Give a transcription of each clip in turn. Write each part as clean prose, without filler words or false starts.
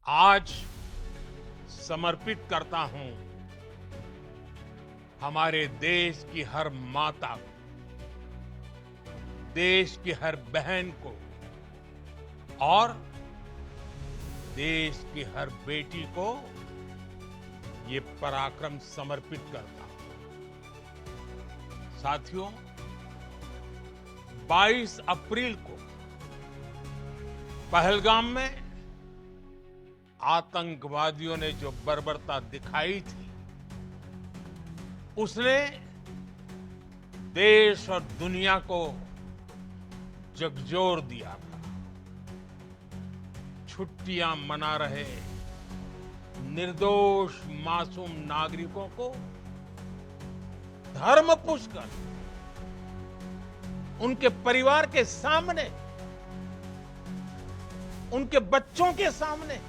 आज समर्पित करता हूं हमारे देश की हर माता को, देश की हर बहन को और देश की हर बेटी को ये पराक्रम समर्पित करता हूं। साथियों, 22 अप्रैल को पहलगाम में आतंकवादियों ने जो बर्बरता दिखाई थी, उसने देश और दुनिया को झकझोर दिया था। छुट्टियां मना रहे निर्दोष मासूम नागरिकों को धर्म पूछकर उनके परिवार के सामने, उनके बच्चों के सामने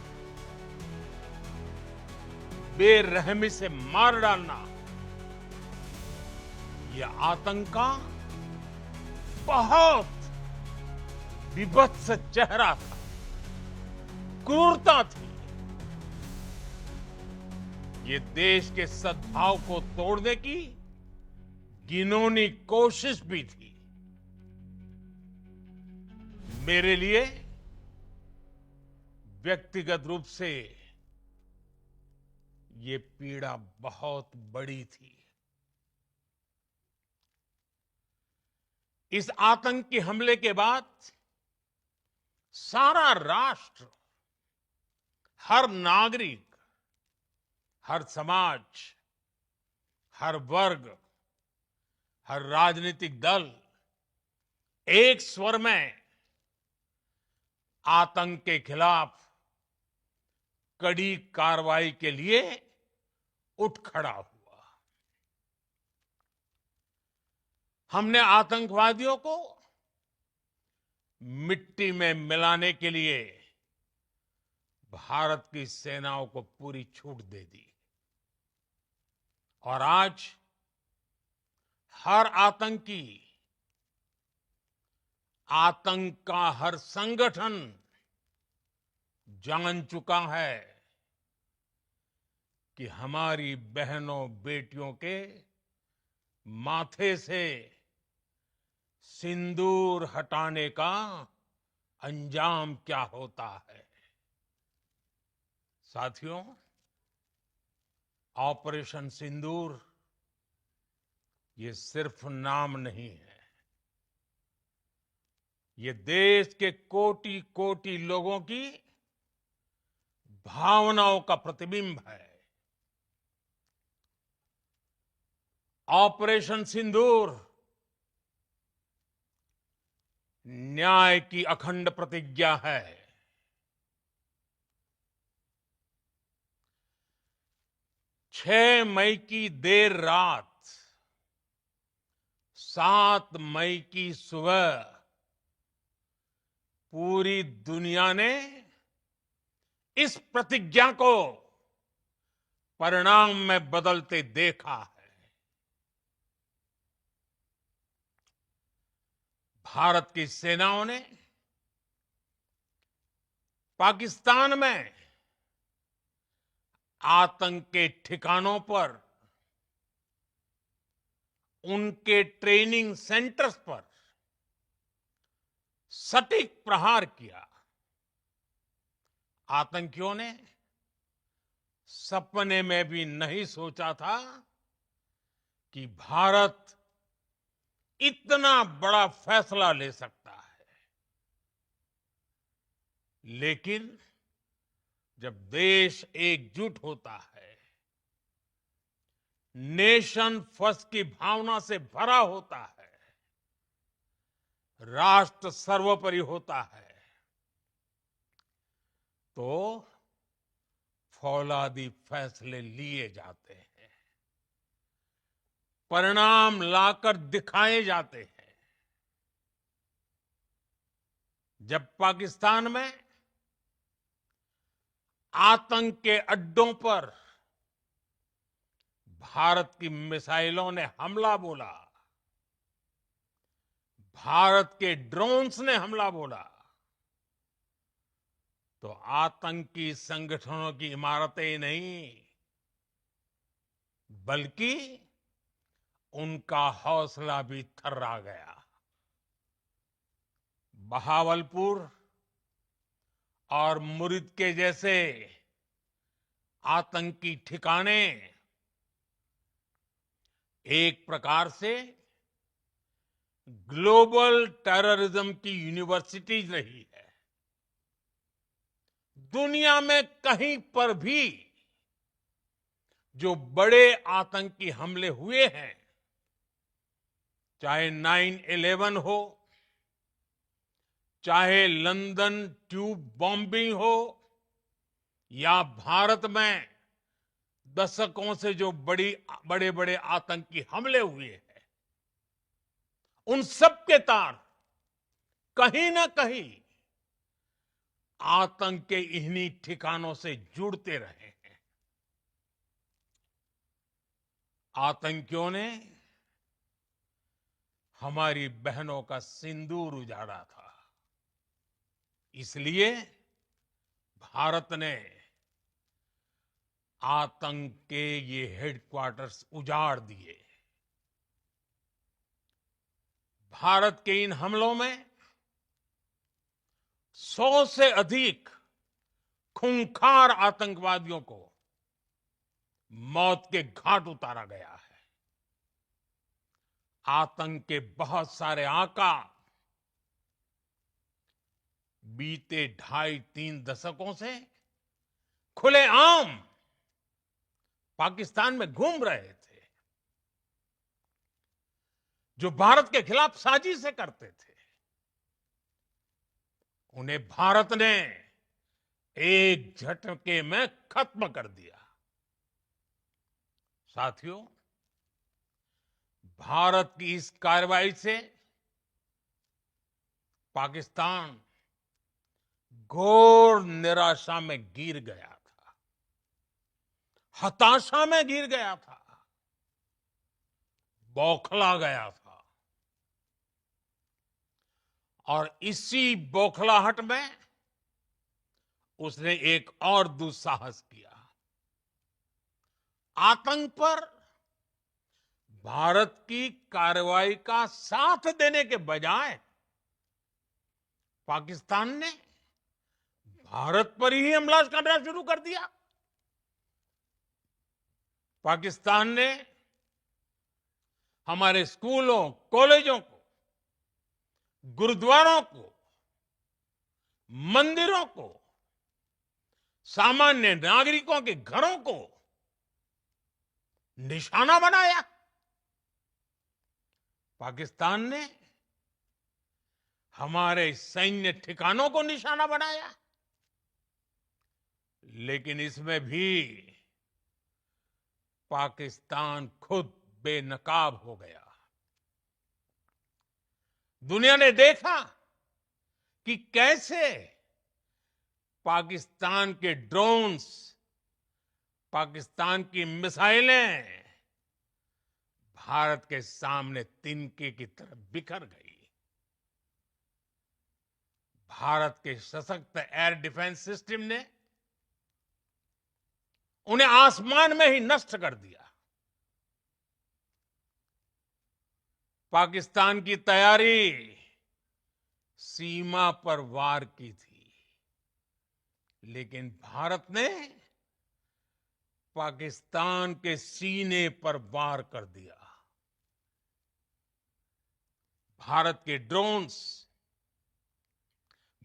बेरहमी से मार डालना, यह आतंक का बहुत विभत्स चेहरा था, क्रूरता थी। ये देश के सद्भाव को तोड़ने की घिनौनी कोशिश भी थी। मेरे लिए व्यक्तिगत रूप से ये पीड़ा बहुत बड़ी थी। इस आतंकी हमले के बाद सारा राष्ट्र, हर नागरिक, हर समाज, हर वर्ग, हर राजनीतिक दल एक स्वर में आतंक के खिलाफ कड़ी कार्रवाई के लिए उठ खड़ा हुआ। हमने आतंकवादियों को मिट्टी में मिलाने के लिए भारत की सेनाओं को पूरी छूट दे दी और आज हर आतंकी, आतंक का हर संगठन जान चुका है कि हमारी बहनों बेटियों के माथे से सिंदूर हटाने का अंजाम क्या होता है। साथियों, ऑपरेशन सिंदूर ये सिर्फ नाम नहीं है, ये देश के कोटि कोटि लोगों की भावनाओं का प्रतिबिंब है। ऑपरेशन सिंदूर न्याय की अखंड प्रतिज्ञा है। 6 मई की देर रात, 7 मई की सुबह पूरी दुनिया ने इस प्रतिज्ञा को परिणाम में बदलते देखा है। भारत की सेनाओं ने पाकिस्तान में आतंक के ठिकानों पर, उनके ट्रेनिंग सेंटर्स पर सटीक प्रहार किया। आतंकियों ने सपने में भी नहीं सोचा था कि भारत इतना बड़ा फैसला ले सकता है। लेकिन जब देश एकजुट होता है, नेशन फर्स्ट की भावना से भरा होता है, राष्ट्र सर्वोपरि होता है, तो फौलादी फैसले लिए जाते हैं, परिणाम लाकर दिखाए जाते हैं। जब पाकिस्तान में आतंक के अड्डों पर भारत की मिसाइलों ने हमला बोला, भारत के ड्रोन्स ने हमला बोला, तो आतंकी संगठनों की इमारतें ही नहीं, बल्कि उनका हौसला भी थर्रा गया। बहावलपुर और मुरिद के जैसे आतंकी ठिकाने एक प्रकार से ग्लोबल टेररिज्म की यूनिवर्सिटीज रही है। दुनिया में कहीं पर भी जो बड़े आतंकी हमले हुए हैं, चाहे 9/11 हो, चाहे लंदन ट्यूब बॉम्बिंग हो, या भारत में दशकों से जो बड़े बड़े आतंकी हमले हुए हैं, उन सब के तार कहीं ना कहीं आतंक के इन्हीं ठिकानों से जुड़ते रहे हैं। आतंकियों ने हमारी बहनों का सिंदूर उजाड़ा था, इसलिए भारत ने आतंक के ये हेडक्वार्टर्स उजाड़ दिए। भारत के इन हमलों में 100 से अधिक खूंखार आतंकवादियों को मौत के घाट उतारा गया है। आतंक के बहुत सारे आका बीते 2.5-3 दशकों से खुलेआम पाकिस्तान में घूम रहे थे, जो भारत के खिलाफ साजिशें करते थे। उन्हें भारत ने एक झटके में खत्म कर दिया। साथियों, भारत की इस कार्रवाई से पाकिस्तान घोर निराशा में गिर गया था, हताशा में गिर गया था, बौखला गया था। और इसी बौखलाहट में उसने एक और दुस्साहस किया। आतंक पर भारत की कार्रवाई का साथ देने के बजाय पाकिस्तान ने भारत पर ही हमला करना शुरू कर दिया। पाकिस्तान ने हमारे स्कूलों, कॉलेजों को, गुरुद्वारों को, मंदिरों को, सामान्य नागरिकों के घरों को निशाना बनाया। पाकिस्तान ने हमारे सैन्य ठिकानों को निशाना बनाया। लेकिन इसमें भी पाकिस्तान खुद बेनकाब हो गया। दुनिया ने देखा कि कैसे पाकिस्तान के ड्रोन्स, पाकिस्तान की मिसाइलें भारत के सामने तिनके की तरह बिखर गई। भारत के सशक्त एयर डिफेंस सिस्टम ने उन्हें आसमान में ही नष्ट कर दिया। पाकिस्तान की तैयारी सीमा पर वार की थी, लेकिन भारत ने पाकिस्तान के सीने पर वार कर दिया। भारत के ड्रोन्स,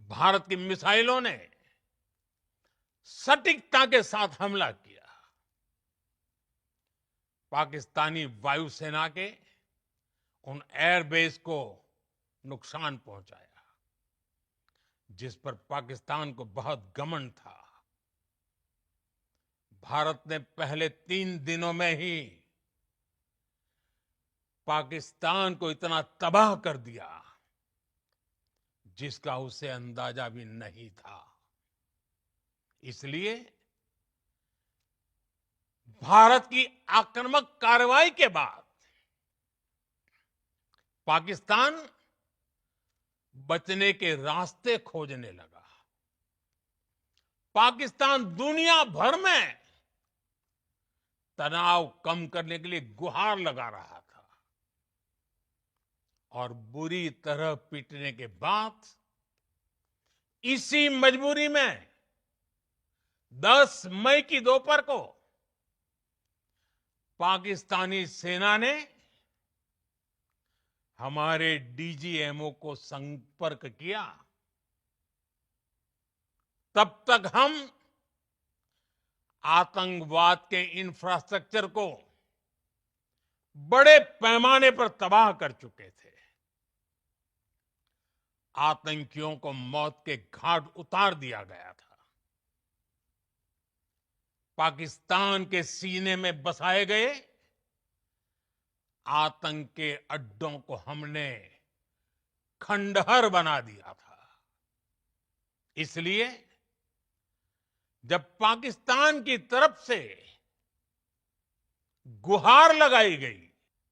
भारत की मिसाइलों ने सटीकता के साथ हमला किया। पाकिस्तानी वायुसेना के उन एयरबेस को नुकसान पहुंचाया, जिस पर पाकिस्तान को बहुत घमंड था। भारत ने पहले 3 दिनों में ही पाकिस्तान को इतना तबाह कर दिया, जिसका उसे अंदाजा भी नहीं था। इसलिए भारत की आक्रामक कार्रवाई के बाद पाकिस्तान बचने के रास्ते खोजने लगा। पाकिस्तान दुनिया भर में तनाव कम करने के लिए गुहार लगा रहा था और बुरी तरह पीटने के बाद इसी मजबूरी में 10 मई की दोपहर को पाकिस्तानी सेना ने हमारे डीजीएमओ को संपर्क किया। तब तक हम आतंकवाद के इंफ्रास्ट्रक्चर को बड़े पैमाने पर तबाह कर चुके थे। आतंकियों को मौत के घाट उतार दिया गया था। पाकिस्तान के सीने में बसाए गए आतंक के अड्डों को हमने खंडहर बना दिया था। इसलिए जब पाकिस्तान की तरफ से गुहार लगाई गई,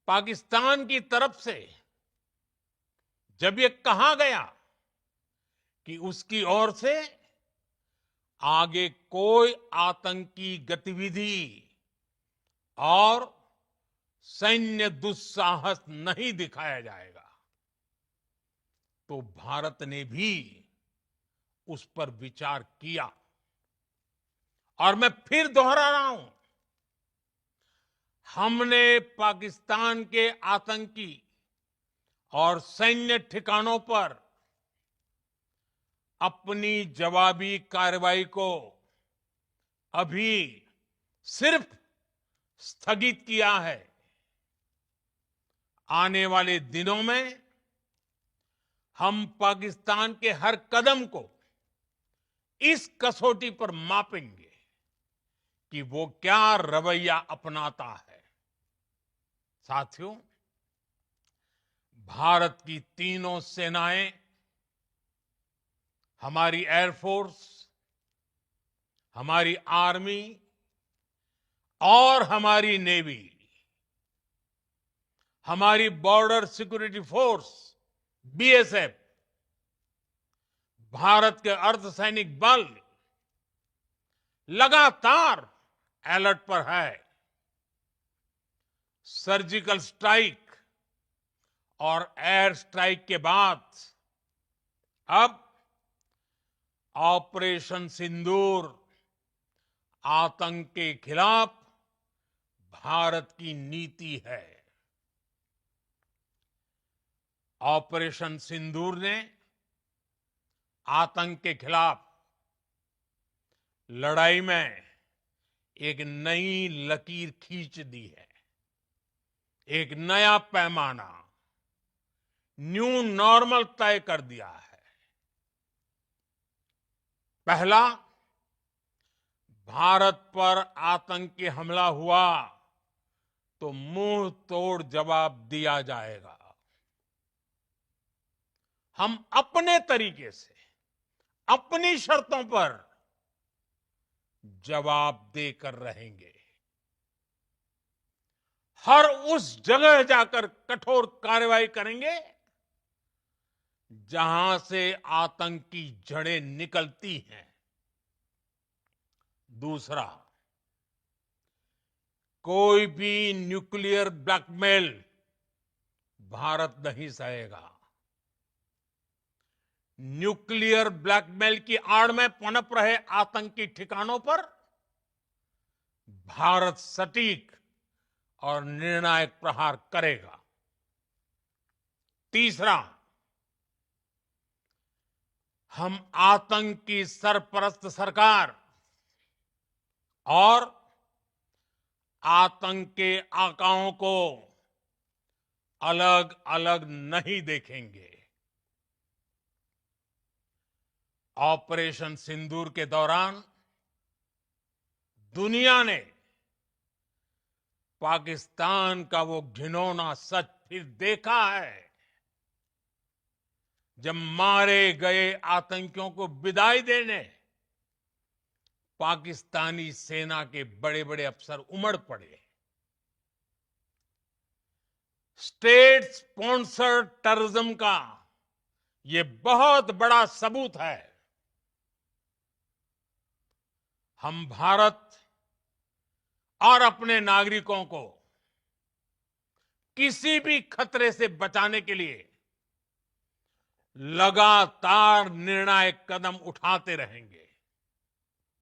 पाकिस्तान की तरफ से जब ये कहा गया कि उसकी ओर से आगे कोई आतंकी गतिविधि और सैन्य दुस्साहस नहीं दिखाया जाएगा, तो भारत ने भी उस पर विचार किया। और मैं फिर दोहरा रहा हूं, हमने पाकिस्तान के आतंकी और सैन्य ठिकानों पर अपनी जवाबी कार्रवाई को अभी सिर्फ स्थगित किया है। आने वाले दिनों में हम पाकिस्तान के हर कदम को इस कसौटी पर मापेंगे कि वो क्या रवैया अपनाता है। साथियों, भारत की तीनों सेनाएं, हमारी एयरफोर्स, हमारी आर्मी और हमारी नेवी, हमारी border security force BSF, Bharat के अर्धसैनिक बल लगातार अलर्ट पर है। सर्जिकल स्ट्राइक और एयर स्ट्राइक के बाद अब ऑपरेशन सिंदूर आतंक के खिलाफ भारत की नीति है। ऑपरेशन सिंदूर ने आतंक के खिलाफ लड़ाई में एक नई लकीर खींच दी है, एक नया पैमाना, न्यू नॉर्मल तय कर दिया है। पहला, भारत पर आतंकी हमला हुआ तो मुंह तोड़ जवाब दिया जाएगा। हम अपने तरीके से, अपनी शर्तों पर जवाब देकर रहेंगे। हर उस जगह जाकर कठोर कार्रवाई करेंगे जहां से आतंक की जड़ें निकलती हैं। दूसरा, कोई भी न्यूक्लियर ब्लैकमेल भारत नहीं सहेगा। न्यूक्लियर ब्लैकमेल की आड़ में पनप रहे आतंकी ठिकानों पर भारत सटीक और निर्णायक प्रहार करेगा। तीसरा, हम आतंक की सरपरस्त सरकार और आतंक के आकाओं को अलग अलग नहीं देखेंगे। ऑपरेशन सिंदूर के दौरान दुनिया ने पाकिस्तान का वो घिनौना सच फिर देखा है, जब मारे गए आतंकियों को विदाई देने पाकिस्तानी सेना के बड़े बड़े अफसर उमड़ पड़े। स्टेट स्पॉन्सर्ड टेररिज्म का ये बहुत बड़ा सबूत है। हम भारत और अपने नागरिकों को किसी भी खतरे से बचाने के लिए लगातार निर्णायक कदम उठाते रहेंगे।